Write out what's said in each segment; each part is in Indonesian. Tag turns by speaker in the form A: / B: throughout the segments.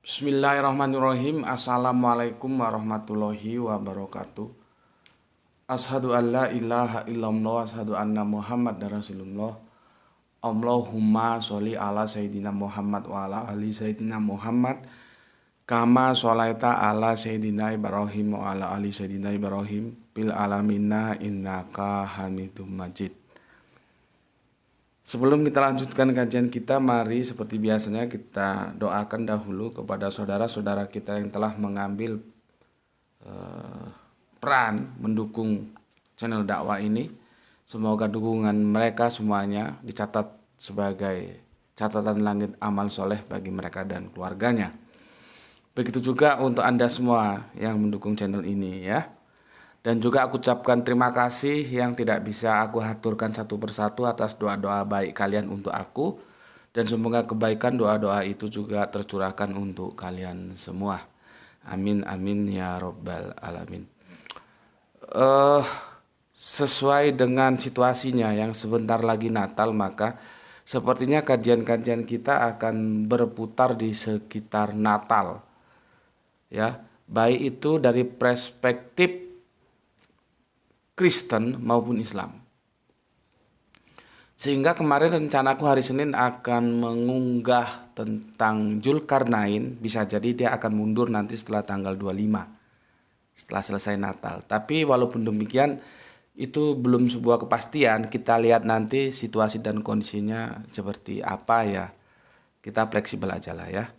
A: Bismillahirrahmanirrahim. Assalamualaikum warahmatullahi wabarakatuh. Ashadu an la ilaha illallah, ashadu anna Muhammad dan Rasulullah. Allahumma sholli ala Sayyidina Muhammad wa ala ali Sayyidina Muhammad kama sholaita ala Sayyidina Ibrahim wa ala ali Sayyidina Ibrahim bil alamina innaka hamidum majid. Sebelum kita lanjutkan kajian kita, mari seperti biasanya kita doakan dahulu kepada saudara-saudara kita yang telah mengambil peran mendukung channel dakwah ini. Semoga dukungan mereka semuanya dicatat sebagai catatan langit amal soleh bagi mereka dan keluarganya. Begitu juga untuk Anda semua yang mendukung channel ini ya. Dan juga aku ucapkan terima kasih yang tidak bisa aku haturkan satu persatu atas doa-doa baik kalian untuk aku. Dan semoga kebaikan doa-doa itu juga tercurahkan untuk kalian semua. Amin amin ya robbal alamin. Sesuai dengan situasinya yang sebentar lagi Natal, maka sepertinya kajian-kajian kita akan berputar di sekitar Natal. Ya, baik itu dari perspektif Kristen maupun Islam. Sehingga kemarin rencanaku hari Senin akan mengunggah tentang Zulkarnain. Bisa jadi dia akan mundur nanti setelah tanggal 25, setelah selesai Natal. Tapi walaupun demikian itu belum sebuah kepastian. Kita lihat nanti situasi dan kondisinya seperti apa ya. Kita fleksibel aja lah ya.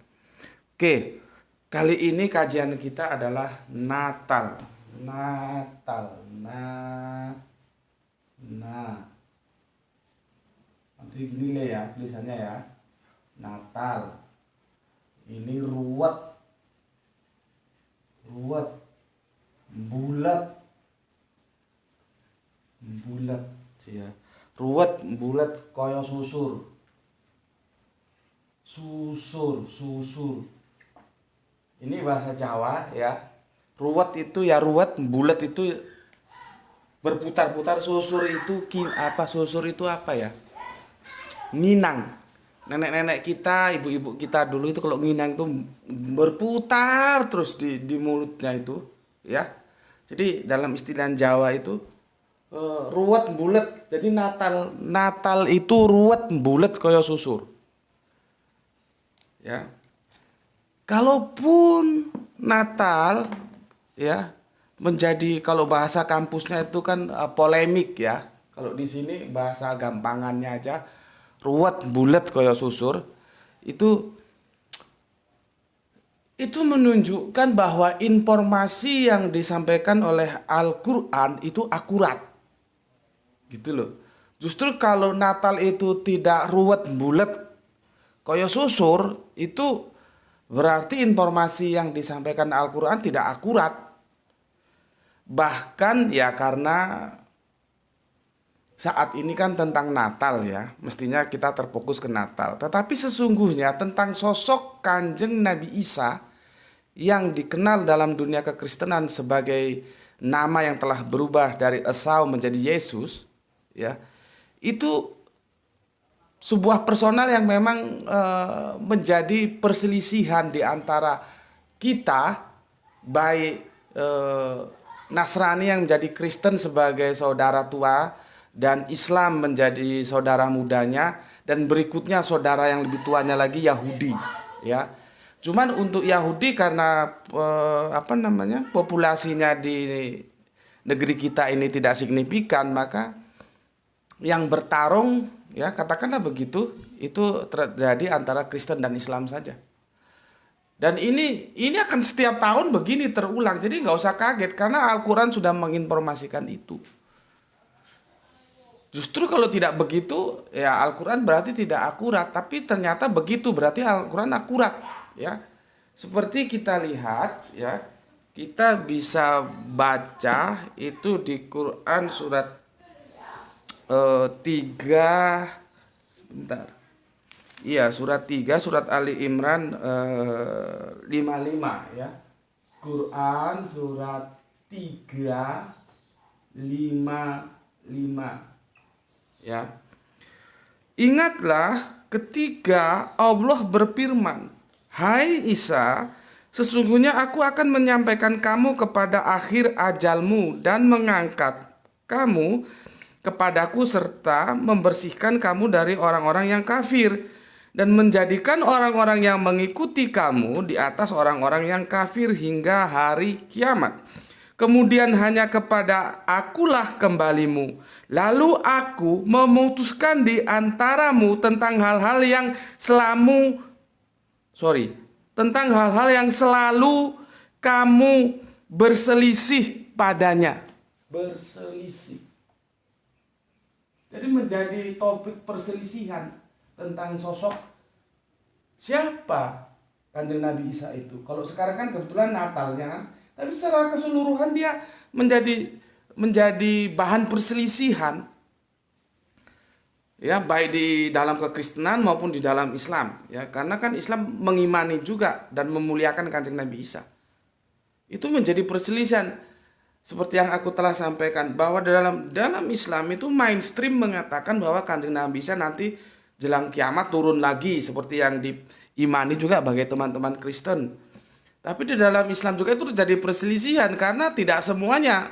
A: Oke, kali ini kajian kita adalah Natal. Nanti gini lah ya tulisannya ya. Natal. Ini ruwet, bulat ya. Ruwet, bulat, koyo susur. Ini bahasa Jawa ya. Ruwet itu ya ruwet, bulat itu berputar-putar, susur itu susur itu apa ya? Nginang. Nenek-nenek kita, ibu-ibu kita dulu itu kalau nginang itu berputar terus di mulutnya itu, ya. Jadi dalam istilah Jawa itu ruwet bulat. Jadi Natal itu ruwet bulat kaya susur. Ya. Kalaupun Natal ya menjadi, kalau bahasa kampusnya itu kan polemik ya. Kalau di sini bahasa gampangannya aja ruwet bulat kaya susur. Itu menunjukkan bahwa informasi yang disampaikan oleh Al-Qur'an itu akurat. Gitu loh. Justru kalau Natal itu tidak ruwet bulat kaya susur, itu berarti informasi yang disampaikan Al-Qur'an tidak akurat. Bahkan ya karena saat ini kan tentang Natal ya, mestinya kita terfokus ke Natal. Tetapi sesungguhnya tentang sosok Kanjeng Nabi Isa yang dikenal dalam dunia kekristenan sebagai nama yang telah berubah dari Esau menjadi Yesus, ya, itu sebuah personal yang memang menjadi perselisihan di antara kita, baik Nasrani yang menjadi Kristen sebagai saudara tua dan Islam menjadi saudara mudanya, dan berikutnya saudara yang lebih tuanya lagi Yahudi, ya. Cuman untuk Yahudi karena populasinya di negeri kita ini tidak signifikan, maka yang bertarung ya katakanlah begitu itu terjadi antara Kristen dan Islam saja. Dan ini akan setiap tahun begini terulang. Jadi nggak usah kaget karena Al-Quran sudah menginformasikan itu. Justru kalau tidak begitu ya Al-Quran berarti tidak akurat. Tapi ternyata begitu berarti Al-Quran akurat ya. Seperti kita lihat ya, kita bisa baca itu di Quran surat 3 sebentar. Iya, surat 3, surat Ali Imran 55 ya. Quran surat 3 55 ya. Ingatlah ketika Allah berfirman, "Hai Isa, sesungguhnya aku akan menyampaikan kamu kepada akhir ajalmu dan mengangkat kamu kepadaku serta membersihkan kamu dari orang-orang yang kafir dan menjadikan orang-orang yang mengikuti kamu di atas orang-orang yang kafir hingga hari kiamat. Kemudian hanya kepada akulah kembalimu. Lalu aku memutuskan di antaramu tentang hal-hal yang tentang hal-hal yang selalu kamu berselisih padanya." Berselisih. Jadi menjadi topik perselisihan tentang sosok siapa Kanjeng Nabi Isa itu. Kalau sekarang kan kebetulan Natalnya kan, tapi secara keseluruhan dia menjadi bahan perselisihan, ya, baik di dalam kekristenan maupun di dalam Islam, ya, karena kan Islam mengimani juga dan memuliakan Kanjeng Nabi Isa. Itu menjadi perselisihan. Seperti yang aku telah sampaikan, bahwa dalam Islam itu mainstream mengatakan bahwa Kanjeng Nabi Isa nanti jelang kiamat turun lagi, seperti yang diimani juga bagi teman-teman Kristen. Tapi di dalam Islam juga itu terjadi perselisihan karena tidak semuanya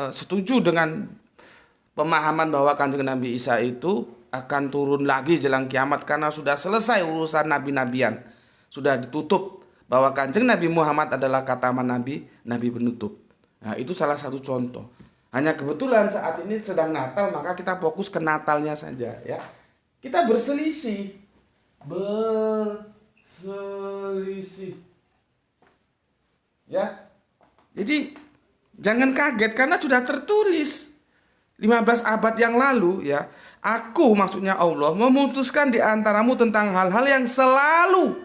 A: setuju dengan pemahaman bahwa Kanjeng Nabi Isa itu akan turun lagi jelang kiamat karena sudah selesai urusan nabi-nabian, sudah ditutup, bahwa Kanjeng Nabi Muhammad adalah kataman nabi penutup. Nah, itu salah satu contoh. Hanya kebetulan saat ini sedang Natal, maka kita fokus ke Natalnya saja, ya. Kita berselisih. Ya. Jadi jangan kaget karena sudah tertulis 15 abad yang lalu, ya. Aku, maksudnya Allah, memutuskan di antaramu tentang hal-hal yang selalu.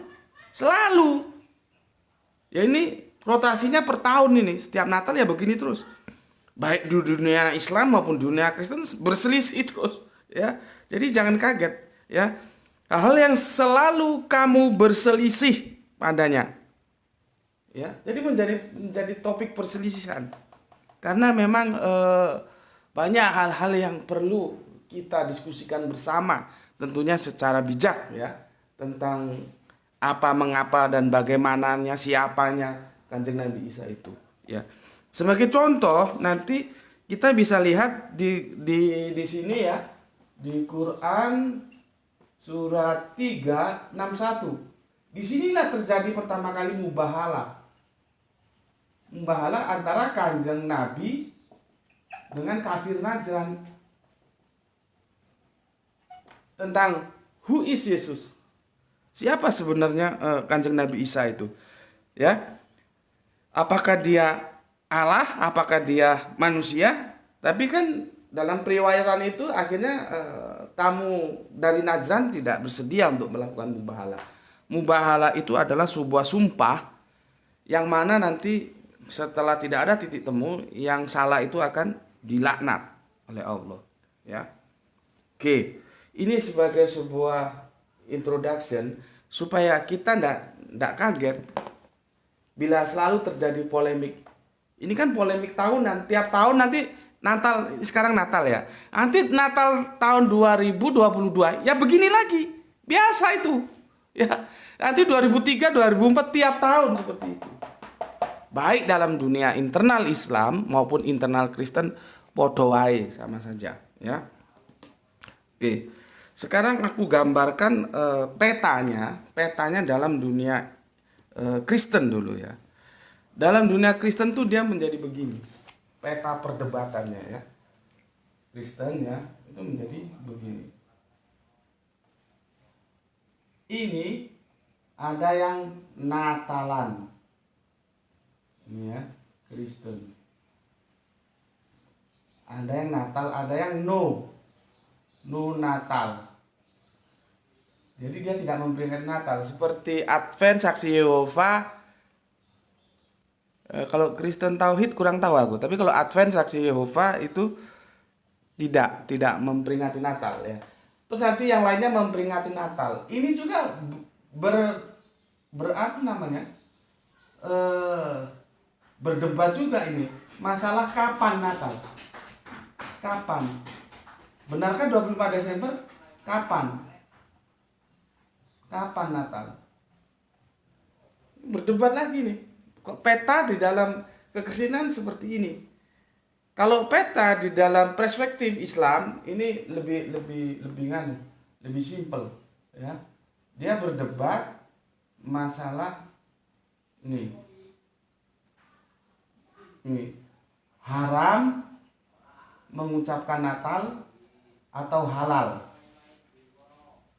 A: Ya, ini rotasinya per tahun ini. Setiap Natal ya begini terus. Baik di dunia Islam maupun dunia Kristen berselisih terus, ya. Jadi jangan kaget, ya. Hal-hal yang selalu kamu berselisih padanya. Ya, jadi menjadi topik perselisihan. Karena memang banyak hal-hal yang perlu kita diskusikan bersama, tentunya secara bijak, ya, tentang apa, mengapa, dan bagaimananya, siapanya Kanjeng Nabi Isa itu, ya. Sebagai contoh nanti kita bisa lihat di sini, ya, di Quran surat 3:61. Disinilah terjadi pertama kali mubahalah antara Kanjeng Nabi dengan kafir Najran tentang who is Yesus, siapa sebenarnya Kanjeng Nabi Isa itu, ya. Apakah dia Allah, apakah dia manusia? Tapi kan dalam periwayatan itu akhirnya tamu dari Najran tidak bersedia untuk melakukan mubahalah. Mubahalah itu adalah sebuah sumpah yang mana nanti setelah tidak ada titik temu, yang salah itu akan dilaknat oleh Allah, ya. Oke, ini sebagai sebuah introduction supaya kita ndak kaget bila selalu terjadi polemik. Ini kan polemik tahunan, tiap tahun nanti Natal, sekarang Natal, ya. Nanti Natal tahun 2022 ya begini lagi. Biasa itu. Ya. Nanti 2003, 2004 tiap tahun seperti itu. Baik dalam dunia internal Islam maupun internal Kristen, podo wae, sama saja, ya. Oke. Sekarang aku gambarkan petanya dalam dunia Kristen dulu, ya. Dalam dunia Kristen tuh dia menjadi begini. Peta perdebatannya, ya. Kristen, ya, itu menjadi begini. Ini ada yang Natalan. Ini, ya, Kristen. Ada yang Natal, ada yang no Natal. Jadi dia tidak memperingati Natal. Seperti Advent, Saksi Yehova. Kalau Kristen Tauhid kurang tahu aku. Tapi kalau Advent, Saksi Yehova itu tidak memperingati Natal, ya. Terus nanti yang lainnya memperingati Natal. Ini juga berapa namanya? Berdebat juga ini. Masalah kapan Natal? Kapan? Benarkah 25 Desember? Kapan? Kapan Natal? berdebat lagi nih. Kok peta di dalam kekristenan seperti ini? Kalau peta di dalam perspektif Islam ini lebih simpel, ya. Dia berdebat masalah nih haram mengucapkan Natal atau halal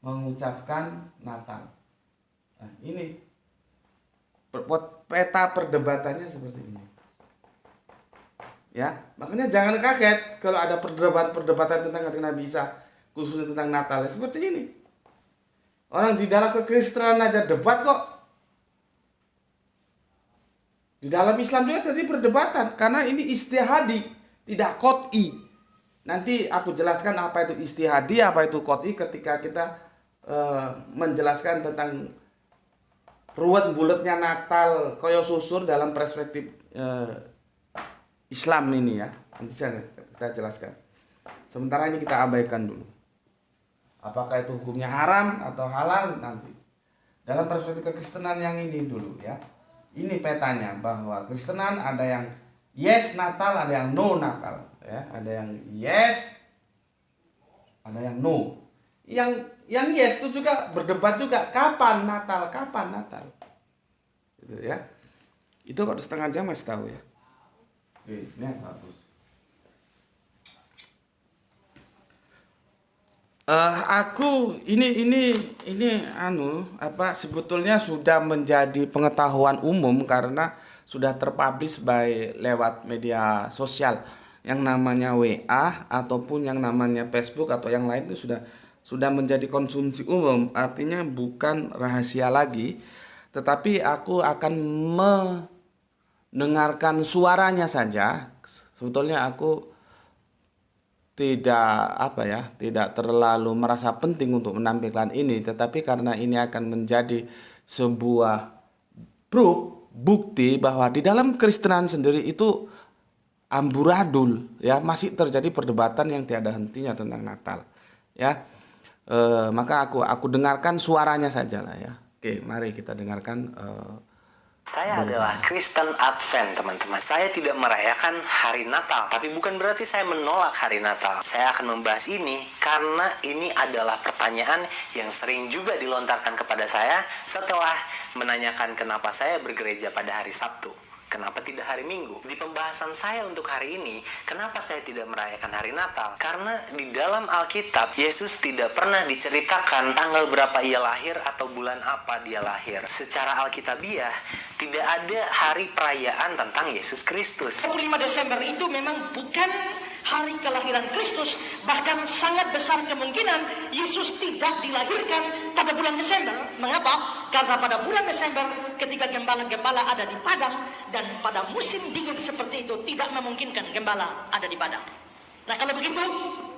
A: mengucapkan Natal. Nah, ini peta perdebatannya seperti ini. Ya, makanya jangan kaget kalau ada perdebatan tentang Nabi Isa, khususnya tentang Natal seperti ini. Orang di dalam kekristenan aja debat kok. Di dalam Islam juga terjadi perdebatan karena ini istihadi, tidak qot'i. Nanti aku jelaskan apa itu istihadi, apa itu qot'i ketika kita menjelaskan tentang ruwet bulatnya Natal koyo susur dalam perspektif Islam ini ya. Nanti kita jelaskan. Sementara ini kita abaikan dulu. Apakah itu hukumnya haram atau halal nanti. Dalam perspektif kekristenan yang ini dulu ya. Ini petanya bahwa Kristenan ada yang yes Natal, ada yang no Natal ya. Ada yang yes, ada yang no. Yang yes itu juga berdebat juga kapan Natal. Gitu ya. Itu kok setengah jam masih tahu ya. Oke, ini bagus. Aku ini sebetulnya sudah menjadi pengetahuan umum karena sudah terpublish lewat media sosial yang namanya WA ataupun yang namanya Facebook atau yang lain itu sudah menjadi konsumsi umum, artinya bukan rahasia lagi, tetapi aku akan mendengarkan suaranya saja. Sebetulnya aku tidak terlalu merasa penting untuk menampilkan ini, tetapi karena ini akan menjadi sebuah bukti bahwa di dalam Kristenan sendiri itu amburadul ya, masih terjadi perdebatan yang tiada hentinya tentang Natal ya. Maka aku dengarkan suaranya saja lah ya. Oke, mari kita dengarkan.
B: Saya adalah Kristen Advent, teman-teman. Saya tidak merayakan hari Natal, tapi bukan berarti saya menolak hari Natal. Saya akan membahas ini karena ini adalah pertanyaan yang sering juga dilontarkan kepada saya setelah menanyakan kenapa saya bergereja pada hari Sabtu. Kenapa tidak hari Minggu? Di pembahasan saya untuk hari ini, kenapa saya tidak merayakan hari Natal? Karena di dalam Alkitab, Yesus tidak pernah diceritakan tanggal berapa ia lahir atau bulan apa dia lahir. Secara Alkitabiah, tidak ada hari perayaan tentang Yesus Kristus.
C: 25 Desember itu memang bukan hari kelahiran Kristus, bahkan sangat besar kemungkinan Yesus tidak dilahirkan pada bulan Desember. Mengapa? Karena pada bulan Desember ketika gembala-gembala ada di padang, dan pada musim dingin seperti itu tidak memungkinkan gembala ada di padang. Nah, kalau begitu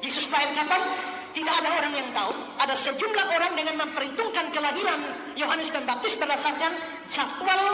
C: Yesus lahir kapan? Tidak ada orang yang tahu. Ada sejumlah orang dengan memperhitungkan kelahiran Yohanes Pembaptis berdasarkan jadwal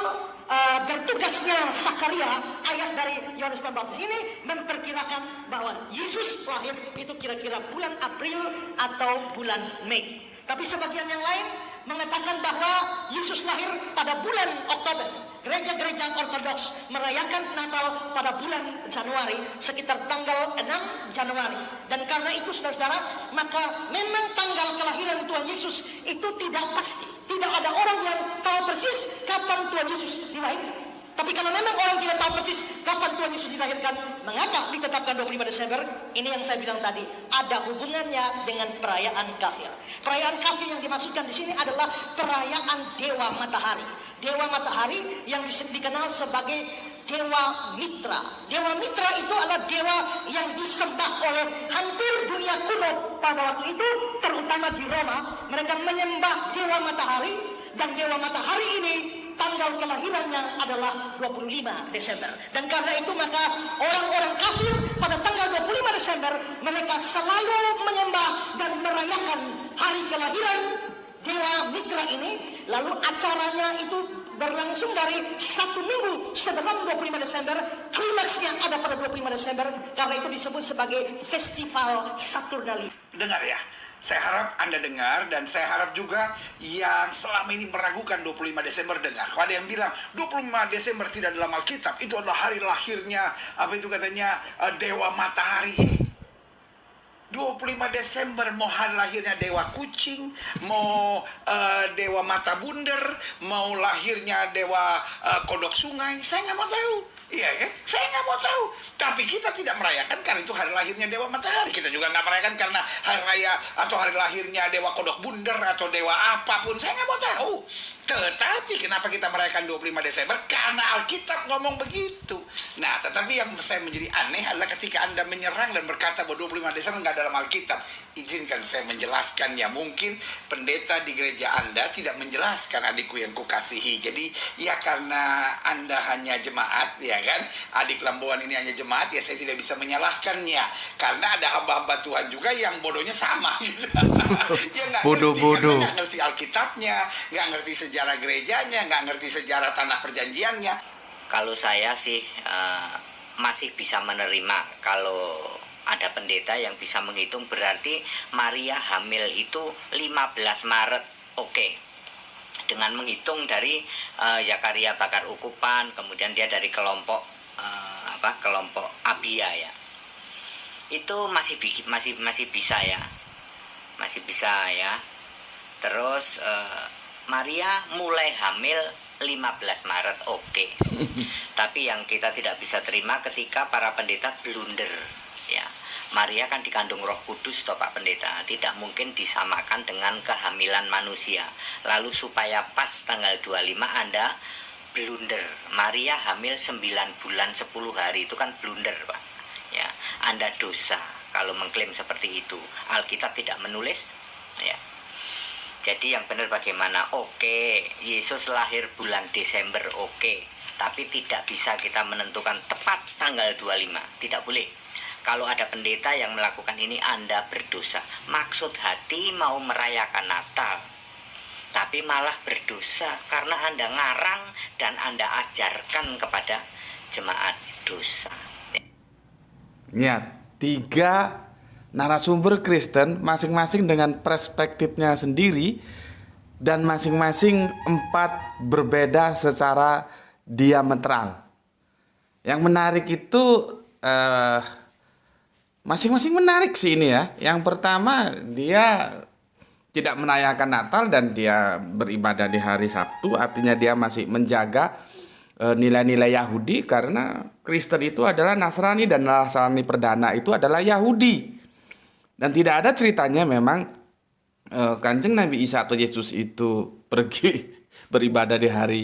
C: bertugasnya Sakaria, ayah dari Yohanes Pembaptis ini memperkirakan bahwa Yesus lahir itu kira-kira bulan April atau bulan Mei. Tapi sebagian yang lain mengatakan bahwa Yesus lahir pada bulan Oktober. Gereja-gereja Ortodoks merayakan Natal pada bulan Januari, sekitar tanggal 6 Januari. Dan karena itu, saudara-saudara, maka memang tanggal kelahiran Tuhan Yesus itu tidak pasti. Tidak ada orang yang tahu persis kapan Tuhan Yesus dilahirkan. Tapi kalau memang orang tidak tahu persis kapan Tuhan Yesus dilahirkan, mengapa ditetapkan 25 Desember? Ini yang saya bilang tadi, ada hubungannya dengan perayaan kafir. Perayaan kafir yang dimaksudkan di sini adalah perayaan Dewa Matahari. Dewa Matahari yang dikenal sebagai Dewa Mitra. Dewa Mitra itu adalah dewa yang disembah oleh hampir dunia kuno pada waktu itu, terutama di Roma. Mereka menyembah Dewa Matahari, dan Dewa Matahari ini tanggal kelahirannya adalah 25 Desember. Dan karena itu maka orang-orang kafir pada tanggal 25 Desember mereka selalu menyembah dan merayakan hari kelahiran Dewa Mitra ini. Lalu acaranya itu berlangsung dari 1 minggu sebelum 25 Desember. Klimaksnya ada pada 25 Desember. Karena itu disebut sebagai Festival Saturnalia.
D: Dengar ya, Saya harap Anda dengar, dan saya harap juga yang selama ini meragukan 25 Desember dengar. Kalau ada yang bilang 25 Desember tidak dalam Alkitab, itu adalah hari lahirnya, apa itu katanya, Dewa Matahari ini. 25 Desember mau hari lahirnya Dewa Kucing, mau Dewa Mata Bunder, mau lahirnya Dewa Kodok Sungai, saya nggak mau tahu. Iya kan? Saya nggak mau tahu. Tapi kita tidak merayakan karena itu hari lahirnya Dewa Matahari. Kita juga nggak merayakan karena hari raya atau hari lahirnya Dewa Kodok Bunder atau Dewa apapun. Saya nggak mau tahu. Tetapi kenapa kita merayakan 25 Desember? Karena Alkitab ngomong begitu. Nah, tetapi yang saya menjadi aneh adalah ketika Anda menyerang dan berkata bahwa 25 Desember nggak dalam Alkitab. Izinkan saya menjelaskan, ya mungkin pendeta di gereja Anda tidak menjelaskan, adikku yang kukasihi. Jadi ya karena Anda hanya jemaat, ya kan, adik Lamboan ini hanya jemaat, ya saya tidak bisa menyalahkannya. Karena ada hamba-hamba Tuhan juga yang bodohnya sama gitu. Ya nggak
A: Bodoh-bodoh.
D: nggak ngerti Alkitabnya, nggak ngerti sejarah gerejanya, nggak ngerti sejarah tanah perjanjiannya.
E: Kalau saya sih masih bisa menerima kalau ada pendeta yang bisa menghitung, berarti Maria hamil itu 15 Maret, oke. Dengan menghitung dari Zakaria Bakar Ukupan, kemudian dia dari kelompok kelompok Abia ya. Itu masih bisa ya. Masih bisa ya. Terus Maria mulai hamil 15 Maret, oke. Tapi yang kita tidak bisa terima ketika para pendeta blunder ya. Maria kan dikandung Roh Kudus toh Pak Pendeta, tidak mungkin disamakan dengan kehamilan manusia. Lalu supaya pas tanggal 25 Anda blunder, Maria hamil 9 bulan 10 hari, itu kan blunder Pak ya. Anda dosa kalau mengklaim seperti itu. Alkitab tidak menulis ya. Jadi yang benar bagaimana? Oke, Yesus lahir bulan Desember, oke. Tapi tidak bisa kita menentukan tepat tanggal 25, tidak boleh. Kalau ada pendeta yang melakukan ini, Anda berdosa. Maksud hati mau merayakan Natal, tapi malah berdosa karena Anda ngarang dan Anda ajarkan kepada jemaat dosa.
A: Ya, 3 narasumber Kristen masing-masing dengan perspektifnya sendiri, dan masing-masing 4 berbeda secara diametral. Yang menarik itu masing-masing menarik sih ini ya. Yang pertama, dia tidak merayakan Natal dan dia beribadah di hari Sabtu, artinya dia masih menjaga nilai-nilai Yahudi, karena Kristen itu adalah Nasrani dan Nasrani perdana itu adalah Yahudi. Dan tidak ada ceritanya memang Kanjeng Nabi Isa atau Yesus itu pergi beribadah di hari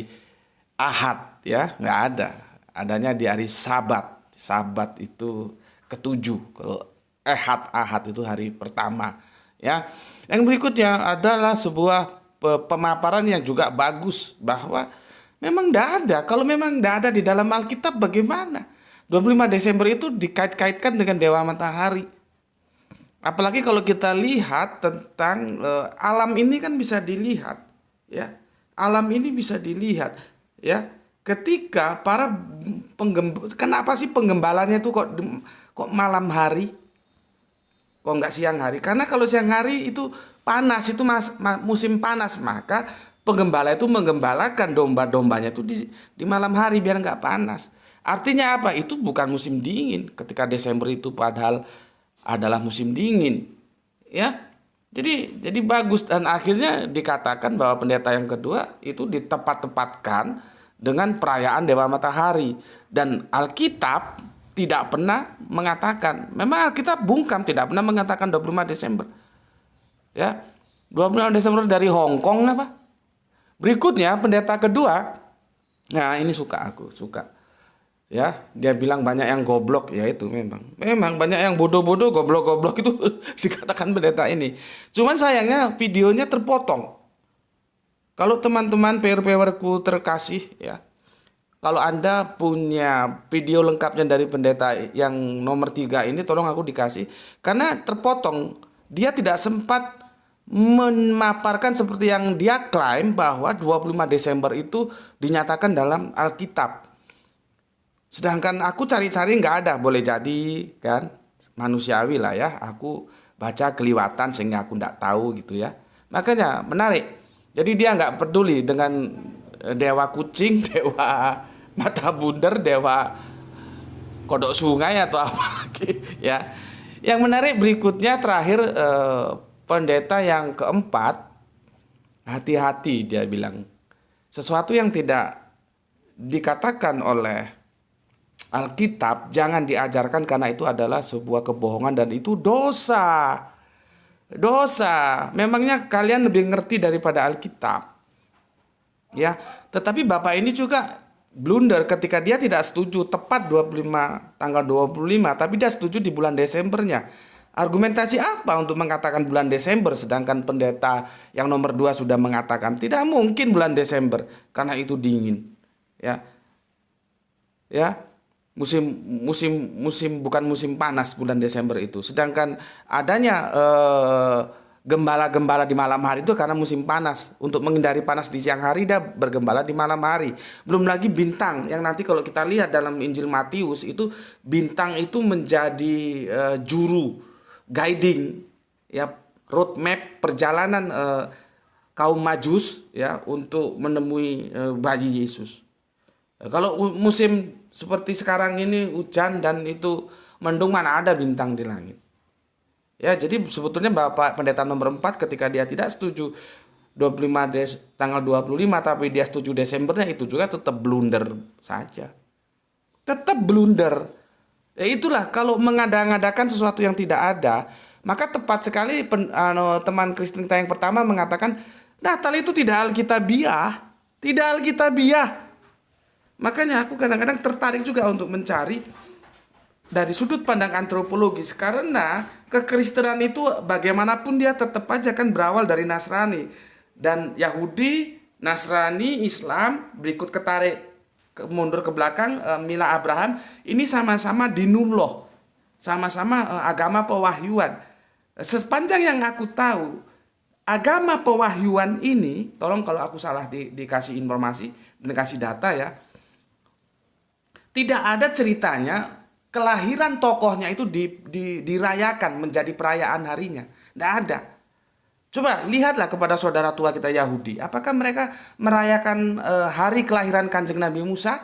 A: Ahad ya, nggak ada. Adanya di hari Sabat. Sabat itu ke-7. Kalau Ahad itu hari pertama ya. Yang berikutnya adalah sebuah pemaparan yang juga bagus, bahwa memang tidak ada. Kalau memang tidak ada di dalam Alkitab, bagaimana 25 Desember itu dikait-kaitkan dengan Dewa Matahari? Apalagi kalau kita lihat tentang alam ini kan bisa dilihat ya. Alam ini bisa dilihat ya. Ketika para kenapa sih penggembalanya itu kok malam hari? Kok nggak siang hari? Karena kalau siang hari itu panas, itu musim panas, maka penggembala itu menggembalakan domba-dombanya itu di malam hari biar nggak panas. Artinya apa? Itu bukan musim dingin ketika Desember itu, padahal adalah musim dingin. Ya. Jadi bagus, dan akhirnya dikatakan bahwa pendeta yang kedua itu ditepat-tepatkan dengan perayaan Dewa Matahari, dan Alkitab tidak pernah mengatakan, memang Alkitab bungkam tidak pernah mengatakan 25 Desember. Ya. 25 Desember dari Hong Kong apa? Berikutnya pendeta kedua. Nah, ini aku suka. Ya, dia bilang banyak yang goblok, ya itu memang banyak yang bodoh-bodoh, goblok-goblok itu dikatakan pendeta ini. Cuman sayangnya videonya terpotong. Kalau teman-teman PR-ku terkasih ya, kalau Anda punya video lengkapnya dari pendeta yang nomor 3 ini, tolong aku dikasih. Karena terpotong, dia tidak sempat memaparkan seperti yang dia klaim bahwa 25 Desember itu dinyatakan dalam Alkitab. Sedangkan aku cari-cari nggak ada, boleh jadi kan manusiawi lah ya. Aku baca keliwatan sehingga aku nggak tahu gitu ya. Makanya menarik. Jadi dia nggak peduli dengan dewa kucing, dewa mata bundar, dewa kodok sungai atau apa lagi ya. Yang menarik berikutnya terakhir pendeta yang keempat, hati-hati dia bilang. Sesuatu yang tidak dikatakan oleh Alkitab jangan diajarkan karena itu adalah sebuah kebohongan dan itu dosa. Dosa. Memangnya kalian lebih ngerti daripada Alkitab. Ya, tetapi Bapak ini juga blunder ketika dia tidak setuju tepat 25 tanggal 25 tapi dia setuju di bulan Desembernya. Argumentasi apa untuk mengatakan bulan Desember sedangkan pendeta yang nomor 2 sudah mengatakan tidak mungkin bulan Desember karena itu dingin. Ya. Ya. Musim bukan musim panas bulan Desember itu. Sedangkan adanya gembala-gembala di malam hari itu karena musim panas. Untuk menghindari panas di siang hari dia bergembala di malam hari. Belum lagi bintang yang nanti kalau kita lihat dalam Injil Matius itu bintang itu menjadi juru guiding ya, roadmap perjalanan kaum Majus ya untuk menemui bayi Yesus. Kalau musim seperti sekarang ini hujan dan itu mendung, mana ada bintang di langit. Ya, jadi sebetulnya Bapak pendeta nomor 4 ketika dia tidak setuju tanggal 25 tapi dia setuju Desembernya itu juga tetap blunder saja. Tetap blunder. Ya itulah kalau mengada-ngadakan sesuatu yang tidak ada, maka tepat sekali teman Kristen kita yang pertama mengatakan Natal itu tidak alkitabiah, tidak alkitabiah. Makanya aku kadang-kadang tertarik juga untuk mencari dari sudut pandang antropologis karena kekristenan itu bagaimanapun dia tetap aja kan berawal dari Nasrani dan Yahudi, Nasrani, Islam berikut ketarik mundur ke belakang Mila Abraham ini sama-sama dinullah, sama-sama agama pewahyuan. Sepanjang yang aku tahu agama pewahyuan ini, tolong kalau aku salah dikasih informasi, dikasih data ya. Tidak ada ceritanya kelahiran tokohnya itu dirayakan menjadi perayaan harinya. Tidak ada. Coba lihatlah kepada saudara tua kita Yahudi. Apakah mereka merayakan hari kelahiran Kanjeng Nabi Musa?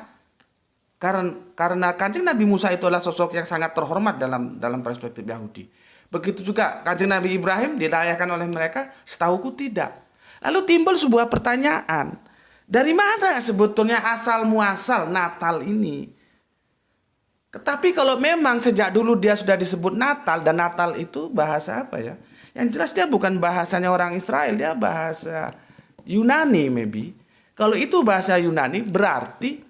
A: Karena Kanjeng Nabi Musa itu adalah sosok yang sangat terhormat dalam perspektif Yahudi. Begitu juga Kanjeng Nabi Ibrahim dirayakan oleh mereka? Setahuku tidak. Lalu timbul sebuah pertanyaan. Dari mana sebetulnya asal muasal Natal ini? Tetapi kalau memang sejak dulu dia sudah disebut Natal dan Natal itu bahasa apa ya? Yang jelas dia bukan bahasanya orang Israel, dia bahasa Yunani maybe. Kalau itu bahasa Yunani berarti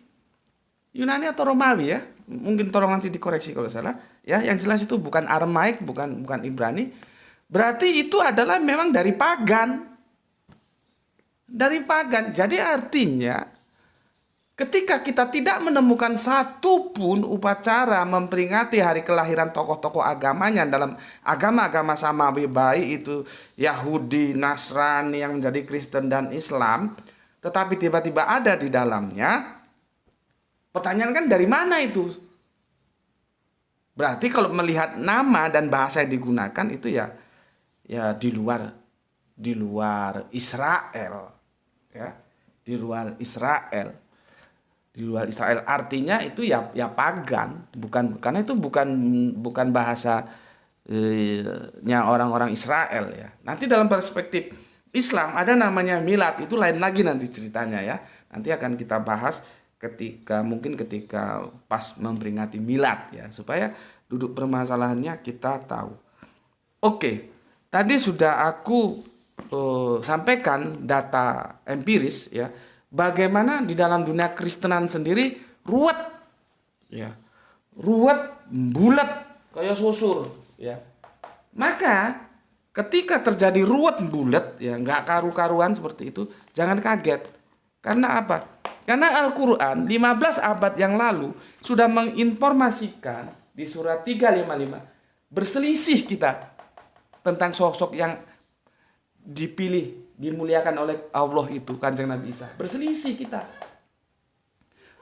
A: Yunani atau Romawi ya? Mungkin tolong nanti dikoreksi kalau salah. Ya, yang jelas itu bukan Aramaik, bukan Ibrani. Berarti itu adalah memang dari pagan. Dari pagan. Jadi artinya ketika kita tidak menemukan satu pun upacara memperingati hari kelahiran tokoh-tokoh agamanya dalam agama-agama samawi, baik itu Yahudi, Nasrani yang menjadi Kristen dan Islam, tetapi tiba-tiba ada di dalamnya, pertanyaan kan dari mana itu? Berarti kalau melihat nama dan bahasa yang digunakan itu ya di luar Israel, ya, di luar Israel. Di luar Israel artinya itu ya pagan, bukan karena itu bukan bahasa nya orang-orang Israel ya. Nanti dalam perspektif Islam ada namanya milad, itu lain lagi nanti ceritanya ya. Nanti akan kita bahas ketika pas memperingati milad ya, supaya duduk permasalahannya kita tahu. Oke, tadi sudah aku sampaikan data empiris ya. Bagaimana di dalam dunia Kristenan sendiri ruwet, ya, ruwet, bulat kayak susur, ya. Maka ketika terjadi ruwet bulat, ya, nggak karu-karuan seperti itu, jangan kaget. Karena apa? Karena Al-Quran 15 abad yang lalu sudah menginformasikan di surat 355 berselisih kita tentang sosok yang dipilih, dimuliakan oleh Allah itu Kanjeng Nabi Isa. Berselisih kita.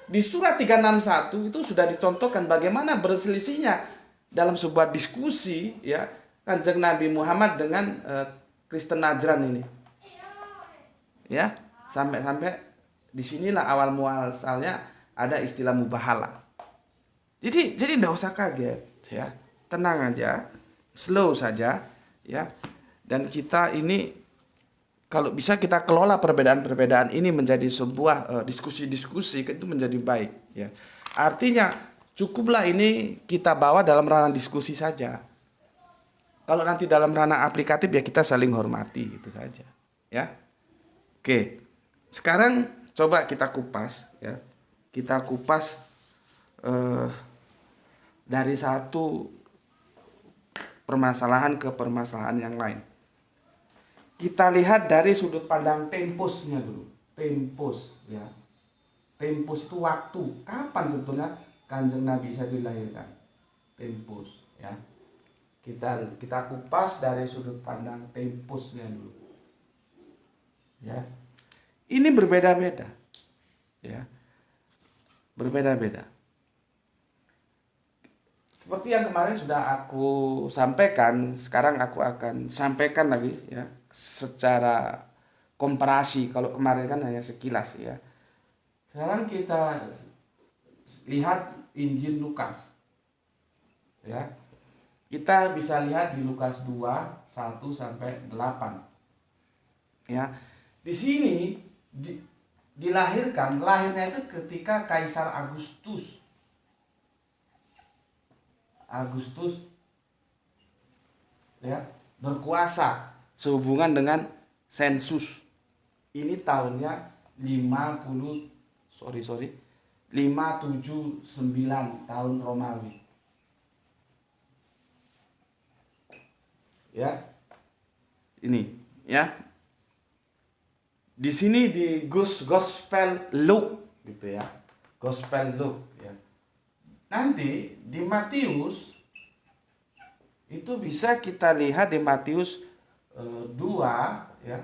A: Di surat 361 itu sudah dicontohkan bagaimana berselisihnya dalam sebuah diskusi ya Kanjeng Nabi Muhammad dengan Kristen Najran ini. Ya, sampai disinilah awal muasalnya ada istilah mubahalah. Jadi tidak usah kaget, ya, tenang aja, slow saja, ya. Dan kita ini kalau bisa kita kelola perbedaan-perbedaan ini menjadi sebuah diskusi-diskusi, itu menjadi baik, ya. Artinya cukuplah ini kita bawa dalam ranah diskusi saja. Kalau nanti dalam ranah aplikatif ya kita saling hormati, gitu saja, ya. Oke, sekarang coba kita kupas, ya. Kita kupas dari satu permasalahan ke permasalahan yang lain. Kita lihat dari sudut pandang temposnya dulu. Tempos, ya. Tempos itu waktu. Kapan sebetulnya Kanjeng Nabi Isa dilahirkan? Tempos, ya. Kita kupas dari sudut pandang temposnya dulu. Ya. Ini berbeda-beda. Ya. Berbeda-beda. Seperti yang kemarin sudah aku sampaikan, sekarang aku akan sampaikan lagi, ya, secara komparasi. Kalau kemarin kan hanya sekilas, ya. Sekarang kita lihat Injil Lukas. Ya. Kita bisa lihat di Lukas 2, 1 sampai 8. Ya. Di sini lahirnya itu ketika Kaisar Agustus ya berkuasa sehubungan dengan sensus. Ini tahunnya 579 tahun Romawi. Ya. Ini, ya. Di sini di Gospel Luke gitu, ya. Gospel Luke, ya. Nanti di Matius itu bisa kita lihat di Matius 2, ya.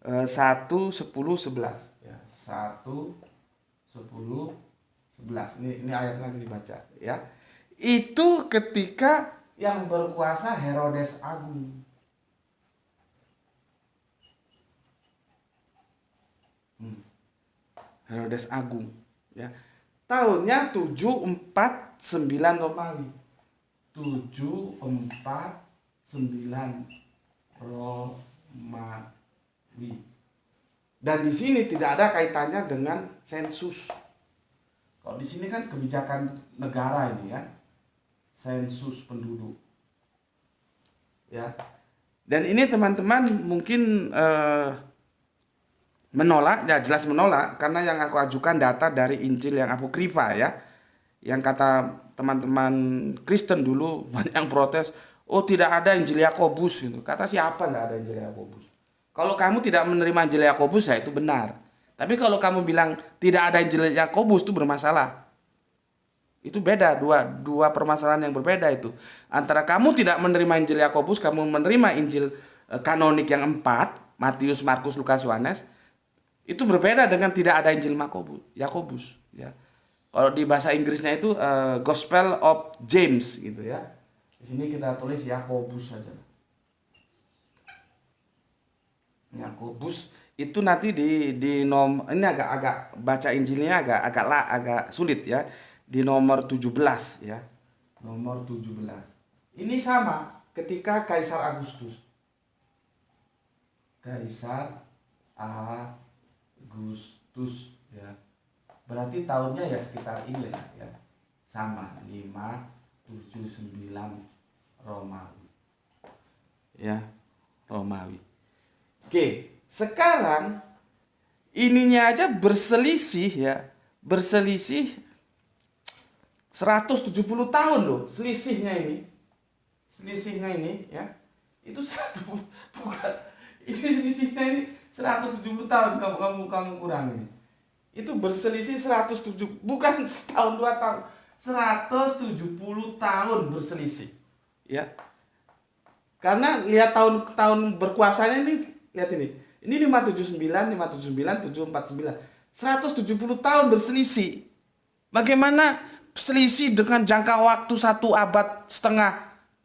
A: 1, 10, 11, ya. 1, 10, 11. Ini ayatnya nanti dibaca, ya. Itu ketika yang berkuasa Herodes Agung. Herodes Agung, ya. Tahunnya 749 Romawi. 749 Romawi. Dan di sini tidak ada kaitannya dengan sensus. Kalau di sini kan kebijakan negara ini, ya. Sensus penduduk. Ya. Dan ini teman-teman mungkin menolak, ya jelas menolak, karena yang aku ajukan data dari Injil yang apokrifa, ya. Yang kata teman-teman Kristen dulu banyak yang protes, oh tidak ada Injil Yakobus gitu. Kata siapa enggak ada Injil Yakobus? Kalau kamu tidak menerima Injil Yakobus, ya itu benar. Tapi kalau kamu bilang tidak ada Injil Yakobus, itu bermasalah. Itu beda, dua permasalahan yang berbeda itu. Antara kamu tidak menerima Injil Yakobus, kamu menerima Injil kanonik yang 4, Matius, Markus, Lukas, Yohanes, itu berbeda dengan tidak ada Injil Yakobus, ya. Kalau di bahasa Inggrisnya itu Gospel of James gitu, ya. Di sini kita tulis Yakobus saja. Yakobus itu nanti di nomor ini agak baca Injilnya agak sulit, ya. Di nomor 17, ya. Nomor 17. Ini sama ketika Kaisar Agustus. Kaisar Agustus, ya. Berarti tahunnya ya sekitar ini lah, ya. Sama 579 Romawi. Ya, Romawi. Oke, sekarang ininya aja berselisih, ya. Berselisih 170 tahun loh selisihnya ini. Selisihnya ini, ya. Itu bukan ini selisihnya ini 170 tahun kamu kurang ini. Itu berselisih 170, bukan setahun 2 tahun. 170 tahun berselisih. Ya. Karena lihat tahun berkuasanya ini, lihat ini. Ini 579, 749. 170 tahun berselisih. Bagaimana selisih dengan jangka waktu 1 abad setengah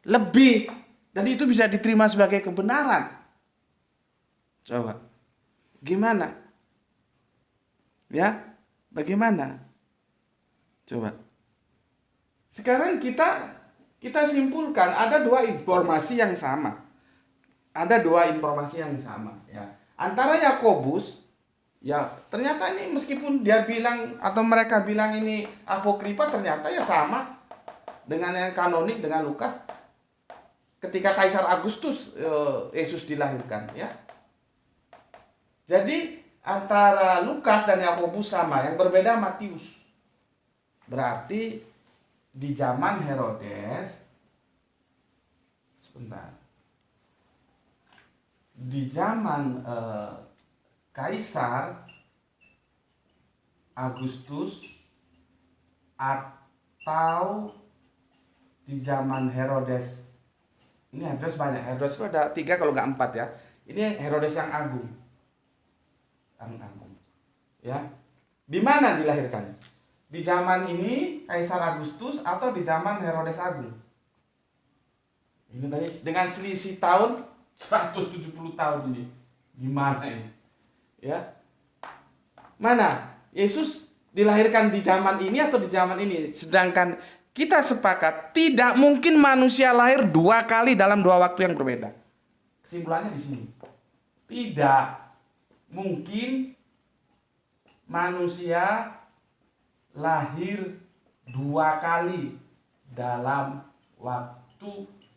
A: lebih, Dan itu bisa diterima sebagai kebenaran. Coba. Gimana? Ya, bagaimana? Coba. Sekarang kita simpulkan ada dua informasi yang sama. Ada dua informasi yang sama, ya. Antara Yakobus, ya ternyata ini meskipun dia bilang atau mereka bilang ini apokrifa, ternyata ya sama dengan yang kanonik dengan Lukas. Ketika Kaisar Agustus Yesus dilahirkan, ya. Jadi antara Lukas dan Yakobus sama, yang berbeda Matius. Berarti di zaman Herodes, sebentar, di zaman Kaisar Agustus atau di zaman Herodes. Ini Herodes banyak. Herodes itu ada 3 kalau nggak 4 ya. Ini Herodes yang agung. Yang agung. Ya. Di mana dilahirkan? Di zaman ini Kaisar Agustus atau di zaman Herodes Agung? Ini tadi dengan selisih tahun 170 tahun ini. Gimana ini? Ya. Mana? Yesus dilahirkan di zaman ini atau di zaman ini? Sedangkan kita sepakat tidak mungkin manusia lahir 2 kali dalam 2 waktu yang berbeda. Kesimpulannya di sini. Tidak mungkin manusia lahir 2 kali dalam waktu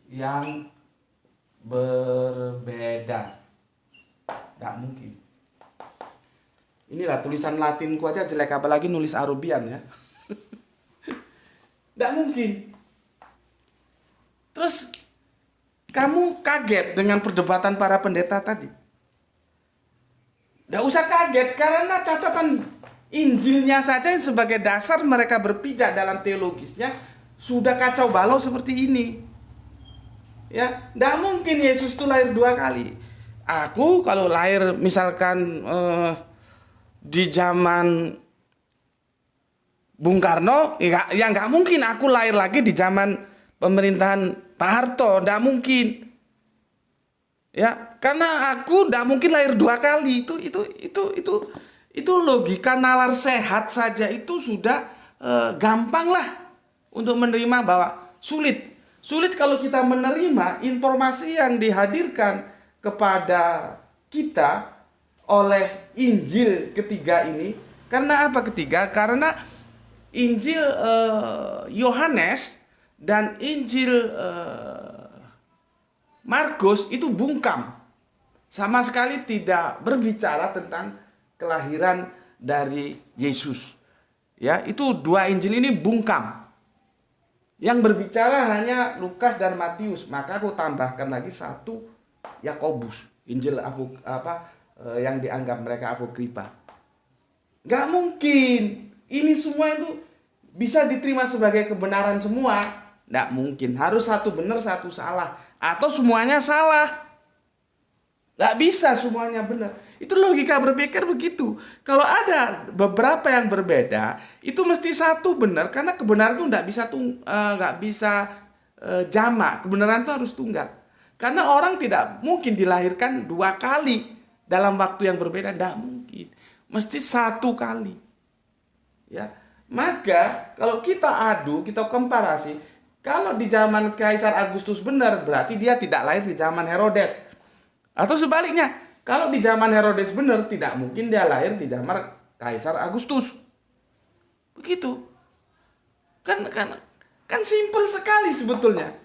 A: yang berbeda. Tidak mungkin. Inilah tulisan Latinku aja jelek, apalagi nulis Arabian ya. Tidak mungkin. Terus kamu kaget dengan perdebatan para pendeta tadi? Tidak usah kaget, karena catatan Injilnya saja sebagai dasar mereka berpijak dalam teologisnya sudah kacau balau seperti ini. Ya, tidak mungkin Yesus itu lahir 2 kali. Aku kalau lahir misalkan di zaman Bung Karno, ya nggak mungkin aku lahir lagi di zaman pemerintahan Pak Harto, nggak mungkin. Ya, karena aku nggak mungkin lahir 2 kali. Itu logika nalar sehat saja itu sudah gampang lah untuk menerima bahwa sulit kalau kita menerima informasi yang dihadirkan kepada kita oleh Injil ketiga ini. Karena apa ketiga? Karena Injil Yohanes dan Injil Markus itu bungkam. Sama sekali tidak berbicara tentang kelahiran dari Yesus. Ya, itu 2 Injil ini bungkam. Yang berbicara hanya Lukas dan Matius. Maka aku tambahkan lagi 1 Yakobus, Injil yang dianggap mereka apokrifa. Gak mungkin. Ini semua itu bisa diterima sebagai kebenaran semua. Nggak mungkin. Harus 1 benar, 1 salah. Atau semuanya salah. Nggak bisa semuanya benar. Itu logika berpikir begitu. Kalau ada beberapa yang berbeda, itu mesti 1 benar. Karena kebenaran itu nggak bisa jamak. Kebenaran itu harus tunggal. Karena orang tidak mungkin dilahirkan 2 kali dalam waktu yang berbeda. Nggak mungkin. Mesti 1 kali. Ya, maka kalau kita adu, kita komparasi, kalau di zaman Kaisar Agustus benar, berarti dia tidak lahir di zaman Herodes. Atau sebaliknya, kalau di zaman Herodes benar, tidak mungkin dia lahir di zaman Kaisar Agustus. Begitu. Kan simpel sekali sebetulnya.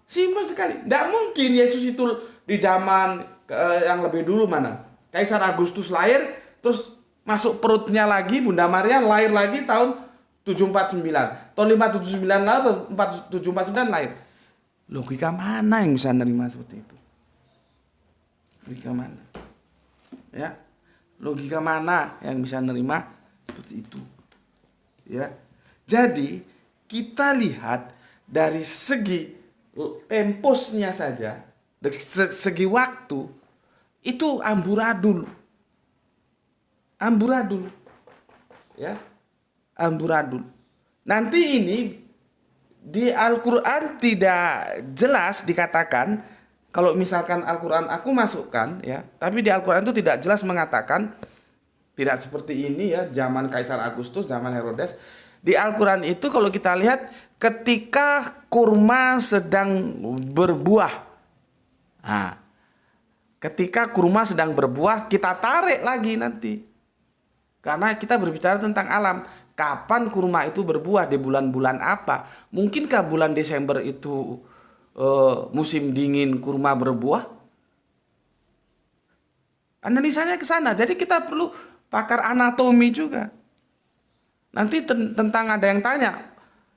A: Simpel sekali. Tidak mungkin Yesus itu di zaman yang lebih dulu mana? Kaisar Agustus lahir, terus masuk perutnya lagi Bunda Maria, lahir lagi tahun 749. Tahun 579 lahir, 749 lahir. Logika mana yang bisa menerima seperti itu? Logika mana? Ya. Logika mana yang bisa menerima seperti itu? Ya. Jadi, kita lihat dari segi temposnya saja, dari segi waktu itu amburadul. Ya, amburadul. Nanti ini di Al-Quran tidak jelas dikatakan, kalau misalkan Al-Quran aku masukkan ya, tapi di Al-Quran itu tidak jelas mengatakan, tidak seperti ini ya, zaman Kaisar Agustus, zaman Herodes. Di Al-Quran itu kalau kita lihat ketika kurma sedang berbuah. Nah, ketika kurma sedang berbuah kita tarik lagi nanti. Karena kita berbicara tentang alam. Kapan kurma itu berbuah, di bulan-bulan apa? Mungkinkah bulan Desember itu musim dingin kurma berbuah? Analisanya ke sana. Jadi kita perlu pakar anatomi juga. Nanti tentang ada yang tanya,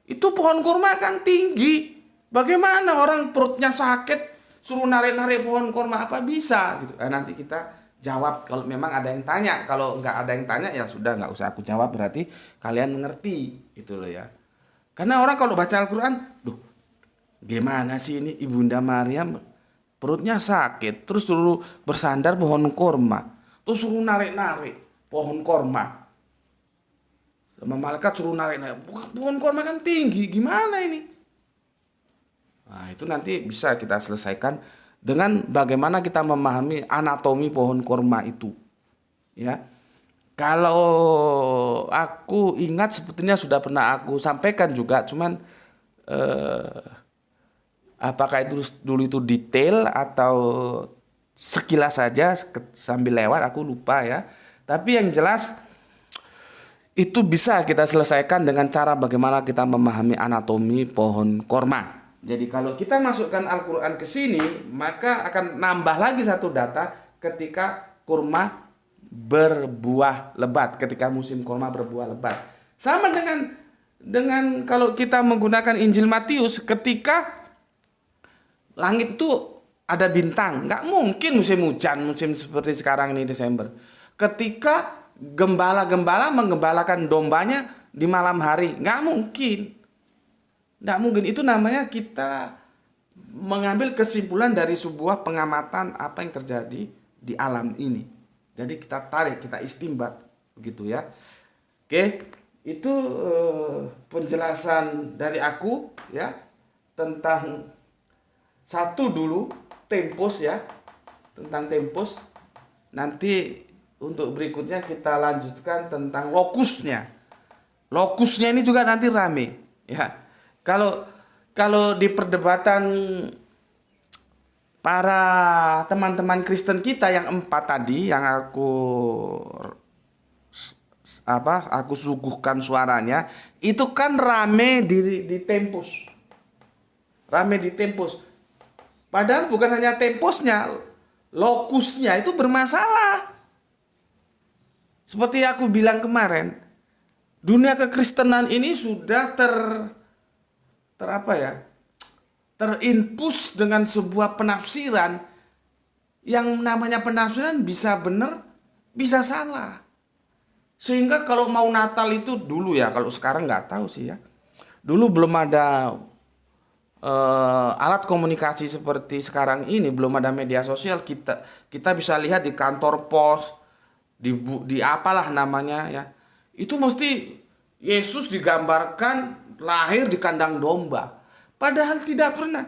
A: itu pohon kurma kan tinggi. Bagaimana orang perutnya sakit suruh narik-narik pohon kurma, apa bisa gitu. Nanti kita jawab kalau memang ada yang tanya. Kalau nggak ada yang tanya ya sudah, nggak usah aku jawab, berarti kalian mengerti gitu loh ya. Karena orang kalau baca Al-Quran, duh gimana sih ini Ibunda Maryam perutnya sakit terus suruh bersandar pohon kurma, terus suruh narik-narik pohon kurma, sama malaikat suruh narik-narik pohon kurma kan tinggi, gimana ini? Nah itu nanti bisa kita selesaikan dengan bagaimana kita memahami anatomi pohon kurma itu, ya. Kalau aku ingat sepertinya sudah pernah aku sampaikan juga, cuman apakah itu dulu itu detail atau sekilas saja sambil lewat aku lupa ya. Tapi yang jelas itu bisa kita selesaikan dengan cara bagaimana kita memahami anatomi pohon kurma. Jadi kalau kita masukkan Al-Quran ke sini, maka akan nambah lagi satu data ketika kurma berbuah lebat, ketika musim kurma berbuah lebat. Sama dengan kalau kita menggunakan Injil Matius, ketika langit itu ada bintang, nggak mungkin musim hujan, musim seperti sekarang ini Desember. Ketika gembala-gembala menggembalakan dombanya di malam hari, nggak mungkin. Nggak mungkin, itu namanya kita mengambil kesimpulan dari sebuah pengamatan apa yang terjadi di alam ini. Jadi kita tarik, kita istimbat, begitu ya. Oke, itu penjelasan dari aku ya tentang satu dulu tempus ya, tentang tempus. Nanti untuk berikutnya kita lanjutkan tentang lokusnya. Lokusnya ini juga nanti rame ya. Kalau di perdebatan para teman-teman Kristen kita yang 4 tadi yang aku suguhkan suaranya, itu kan rame di tempus. Rame di tempus. Padahal bukan hanya tempusnya, lokusnya itu bermasalah. Seperti aku bilang kemarin, dunia kekristenan ini sudah terinfus dengan sebuah penafsiran yang namanya penafsiran bisa benar, bisa salah. Sehingga kalau mau Natal itu dulu ya, kalau sekarang nggak tahu sih ya. Dulu belum ada alat komunikasi seperti sekarang ini, belum ada media sosial. Kita bisa lihat di kantor pos, di apalah namanya ya. Itu mesti Yesus digambarkan lahir di kandang domba. Padahal tidak pernah.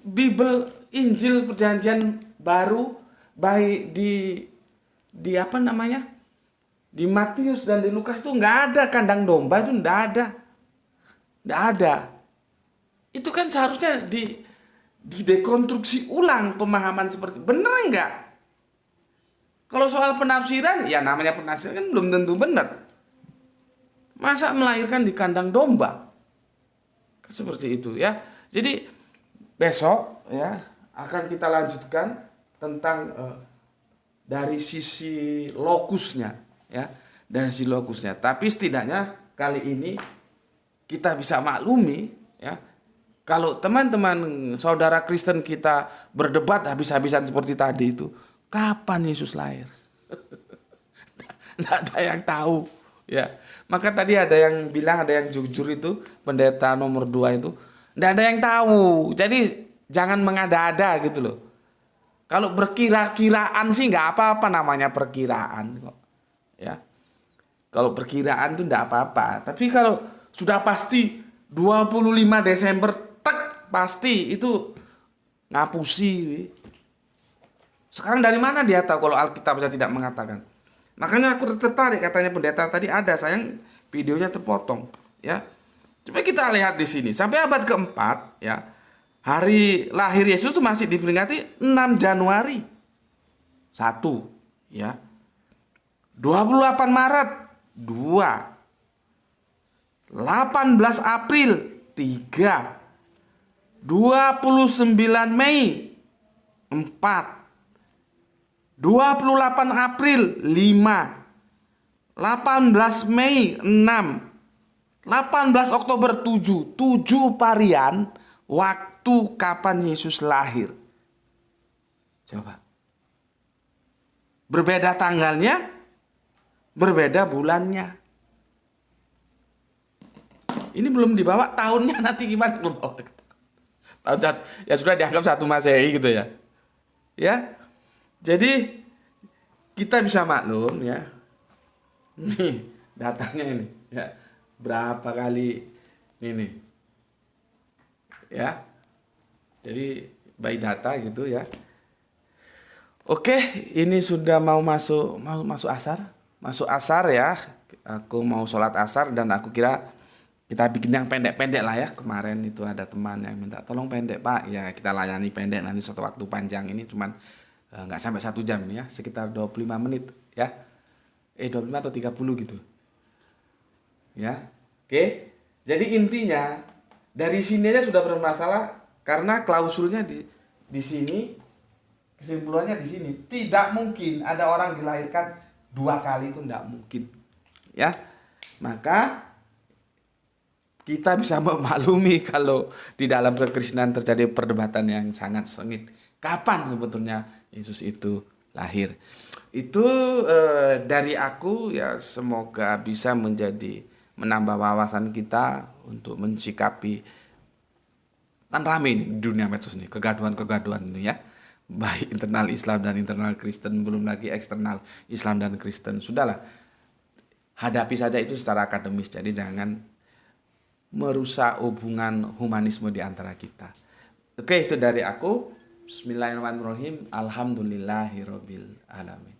A: Bible, Injil Perjanjian Baru, baik di apa namanya, di Matius dan di Lukas itu nggak ada kandang domba, itu nggak ada. Itu kan seharusnya didekonstruksi ulang pemahaman seperti benar nggak? Kalau soal penafsiran, ya namanya penafsiran kan belum tentu benar. Masa melahirkan di kandang domba? Seperti itu ya. Jadi besok ya akan kita lanjutkan tentang dari sisi lokusnya ya, dari sisi lokusnya. Tapi setidaknya kali ini kita bisa maklumi ya, kalau teman-teman saudara Kristen kita berdebat habis-habisan seperti tadi itu, kapan Yesus lahir? Tidak ada yang tahu ya. Maka tadi ada yang bilang, ada yang jujur itu, pendeta nomor 2 itu, tidak ada yang tahu. Jadi jangan mengada-ada gitu loh. Kalau berkira-kiraan sih nggak apa-apa, namanya perkiraan kok. Ya. Kalau perkiraan itu tidak apa-apa. Tapi kalau sudah pasti 25 Desember tek pasti itu ngapusi. Sekarang dari mana dia tahu kalau Alkitab saja tidak mengatakan? Makanya aku tertarik, katanya pendeta tadi ada, sayang videonya terpotong ya. Coba kita lihat di sini sampai abad keempat ya. Hari lahir Yesus itu masih diperingati 6 Januari 1 ya. 28 Maret 2. 18 April 3. 29 Mei 4. 28 April 5. 18 Mei 6. 18 Oktober 7. 7 varian waktu kapan Yesus lahir. Coba. Berbeda tanggalnya, berbeda bulannya. Ini belum dibawa tahunnya, nanti gimana belum bawa tahun ya sudah dianggap 1 Masehi gitu ya. Ya. Jadi kita bisa maklum ya. Nih datanya ini ya. Berapa kali ini. Ya. Jadi by data gitu ya. Oke, ini sudah mau masuk asar. Masuk asar ya. Aku mau sholat asar dan aku kira kita bikin yang pendek-pendek lah ya. Kemarin itu ada teman yang minta tolong pendek Pak. Ya kita layani pendek, nanti suatu waktu panjang ini cuman nggak sampai 1 jam ya. Sekitar 25 menit ya. 25 atau 30 gitu. Ya. Oke. Jadi intinya dari sini aja sudah bermasalah karena klausulnya di sini, kesimpulannya di sini. Tidak mungkin ada orang dilahirkan 2 kali, itu tidak mungkin. Ya. Maka kita bisa memaklumi kalau di dalam kekristenan terjadi perdebatan yang sangat sengit. Kapan sebetulnya Yesus itu lahir? Itu dari aku ya, semoga bisa menambah wawasan kita untuk mensikapi, kan rame ini di dunia medsos nih, kegaduhan-kegaduhan ini ya. Baik internal Islam dan internal Kristen, belum lagi eksternal Islam dan Kristen. Sudahlah, hadapi saja itu secara akademis. Jadi jangan merusak hubungan humanisme di antara kita. Oke, itu dari aku. Bismillahirrahmanirrahim. Alhamdulillahirabbil alamin.